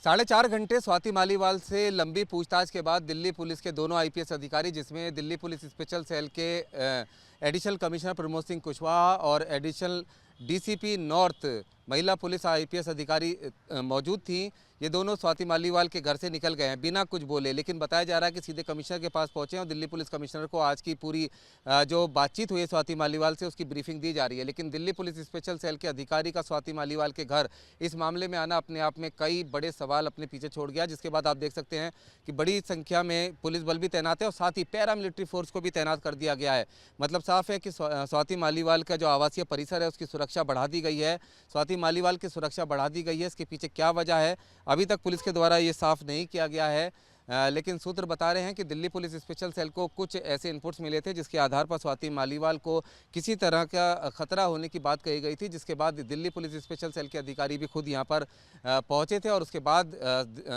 4.5 घंटे स्वाति मालीवाल से लंबी पूछताछ के बाद दिल्ली पुलिस के दोनों आईपीएस अधिकारी, जिसमें दिल्ली पुलिस स्पेशल सेल के एडिशनल कमिश्नर प्रमोद सिंह कुशवाहा और एडिशनल डीसीपी नॉर्थ महिला पुलिस आईपीएस अधिकारी मौजूद थी, ये दोनों स्वाति मालीवाल के घर से निकल गए हैं बिना कुछ बोले। लेकिन बताया जा रहा है कि सीधे कमिश्नर के पास पहुंचे हैं और दिल्ली पुलिस कमिश्नर को आज की पूरी जो बातचीत हुई है स्वाति मालीवाल से, उसकी ब्रीफिंग दी जा रही है। लेकिन दिल्ली पुलिस स्पेशल सेल के अधिकारी का स्वाति मालीवाल के घर इस मामले में आना अपने आप में कई बड़े सवाल अपने पीछे छोड़ गया, जिसके बाद आप देख सकते हैं कि बड़ी संख्या में पुलिस बल भी तैनात है और साथ ही पैरामिलिट्री फोर्स को भी तैनात कर दिया गया है। मतलब साफ है कि स्वाति मालीवाल का जो आवासीय परिसर है उसकी सुरक्षा बढ़ा दी गई है, स्वाति मालीवाल की सुरक्षा बढ़ा दी गई है। इसके पीछे क्या वजह है अभी तक पुलिस के द्वारा ये साफ नहीं किया गया है, लेकिन सूत्र बता रहे हैं कि दिल्ली पुलिस स्पेशल सेल को कुछ ऐसे इनपुट्स मिले थे जिसके आधार पर स्वाति मालीवाल को किसी तरह का खतरा होने की बात कही गई थी, जिसके बाद दिल्ली पुलिस स्पेशल सेल के अधिकारी भी खुद यहां पर पहुंचे थे और उसके बाद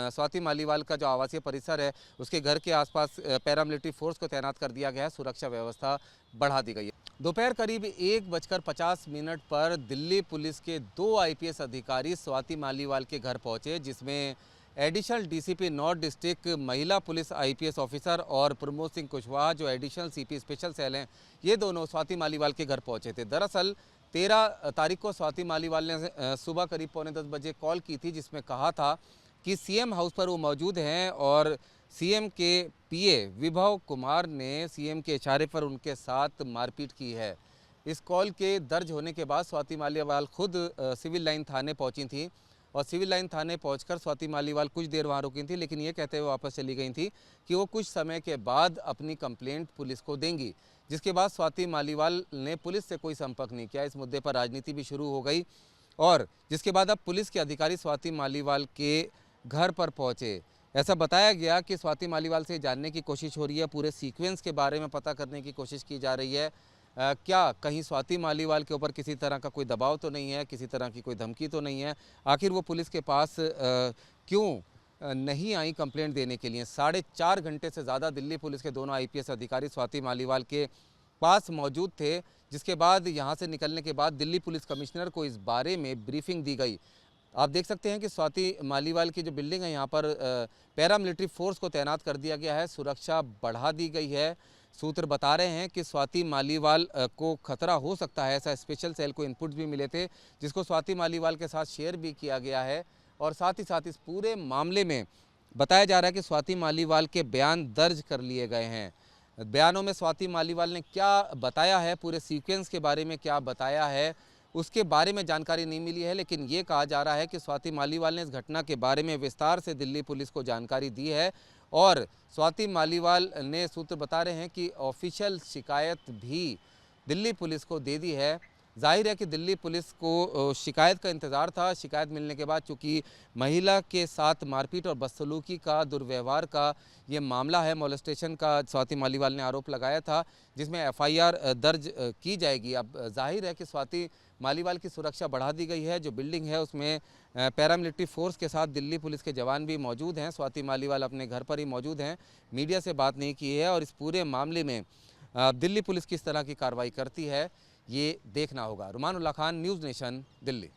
स्वाति मालीवाल का जो आवासीय परिसर है उसके घर के आसपास पैरामिलिट्री फोर्स को तैनात कर दिया गया है, सुरक्षा व्यवस्था बढ़ा दी गई है। दोपहर करीब 1:50 पर दिल्ली पुलिस के 2 आईपीएस अधिकारी स्वाति मालीवाल के घर पहुंचे, जिसमें एडिशनल डीसीपी नॉर्थ डिस्ट्रिक्ट महिला पुलिस आईपीएस ऑफिसर और प्रमोद सिंह कुशवाहा जो एडिशनल सीपी स्पेशल सेल हैं, ये दोनों स्वाति मालीवाल के घर पहुंचे थे। दरअसल 13 तारीख को स्वाति मालीवाल ने सुबह करीब 9:45 बजे कॉल की थी, जिसमें कहा था कि सीएम हाउस पर वो मौजूद हैं और सीएम के पीए विभव कुमार ने सीएम के इशारे पर उनके साथ मारपीट की है। इस कॉल के दर्ज होने के बाद स्वाति मालीवाल खुद सिविल लाइन थाने पहुंची थी और सिविल लाइन थाने पहुंचकर स्वाति मालीवाल कुछ देर वहां रुकी थी, लेकिन ये कहते हुए वापस चली गई थी कि वो कुछ समय के बाद अपनी कंप्लेंट पुलिस को देंगी। जिसके बाद स्वाति मालीवाल ने पुलिस से कोई संपर्क नहीं किया। इस मुद्दे पर राजनीति भी शुरू हो गई और जिसके बाद अब पुलिस के अधिकारी स्वाति मालीवाल के घर पर पहुंचे। ऐसा बताया गया कि स्वाति मालीवाल से जानने की कोशिश हो रही है, पूरे सीक्वेंस के बारे में पता करने की कोशिश की जा रही है। क्या कहीं स्वाति मालीवाल के ऊपर किसी तरह का कोई दबाव तो नहीं है, किसी तरह की कोई धमकी तो नहीं है, आखिर वो पुलिस के पास क्यों नहीं आई कंप्लेंट देने के लिए। 4.5 घंटे से ज़्यादा दिल्ली पुलिस के दोनों आईपीएस अधिकारी स्वाति मालीवाल के पास मौजूद थे, जिसके बाद यहाँ से निकलने के बाद दिल्ली पुलिस कमिश्नर को इस बारे में ब्रीफिंग दी गई। आप देख सकते हैं कि स्वाति मालीवाल की जो बिल्डिंग है यहाँ पर पैरामिलिट्री फोर्स को तैनात कर दिया गया है, सुरक्षा बढ़ा दी गई है। सूत्र बता रहे हैं कि स्वाति मालीवाल को खतरा हो सकता है, ऐसा स्पेशल सेल को इनपुट भी मिले थे, जिसको स्वाति मालीवाल के साथ शेयर भी किया गया है। और साथ ही साथ इस पूरे मामले में बताया जा रहा है कि स्वाति मालीवाल के बयान दर्ज कर लिए गए हैं। बयानों में स्वाति मालीवाल ने क्या बताया है, पूरे सीक्वेंस के बारे में क्या बताया है, उसके बारे में जानकारी नहीं मिली है, लेकिन ये कहा जा रहा है कि स्वाति मालीवाल ने इस घटना के बारे में विस्तार से दिल्ली पुलिस को जानकारी दी है और स्वाति मालीवाल ने, सूत्र बता रहे हैं कि ऑफिशियल शिकायत भी दिल्ली पुलिस को दे दी है। जाहिर है कि दिल्ली पुलिस को शिकायत का इंतज़ार था। शिकायत मिलने के बाद चूँकि महिला के साथ मारपीट और बदसलूकी का, दुर्व्यवहार का ये मामला है, मोलेस्टेशन का पैरामिलिट्री मालीवाल ने आरोप लगाया था, जिसमें एफआईआर दर्ज की जाएगी। अब जाहिर है कि स्वाति मालीवाल की सुरक्षा बढ़ा दी गई है। जो बिल्डिंग है उसमें पैरामिलिट्री फोर्स के साथ दिल्ली पुलिस के जवान भी मौजूद हैं। स्वाति मालीवाल अपने घर पर ही मौजूद हैं, मीडिया से बात नहीं की है और इस पूरे मामले में दिल्ली पुलिस किस तरह की कार्रवाई करती है ये देखना होगा। रुमान उल्लाह खान, न्यूज़ नेशन, दिल्ली।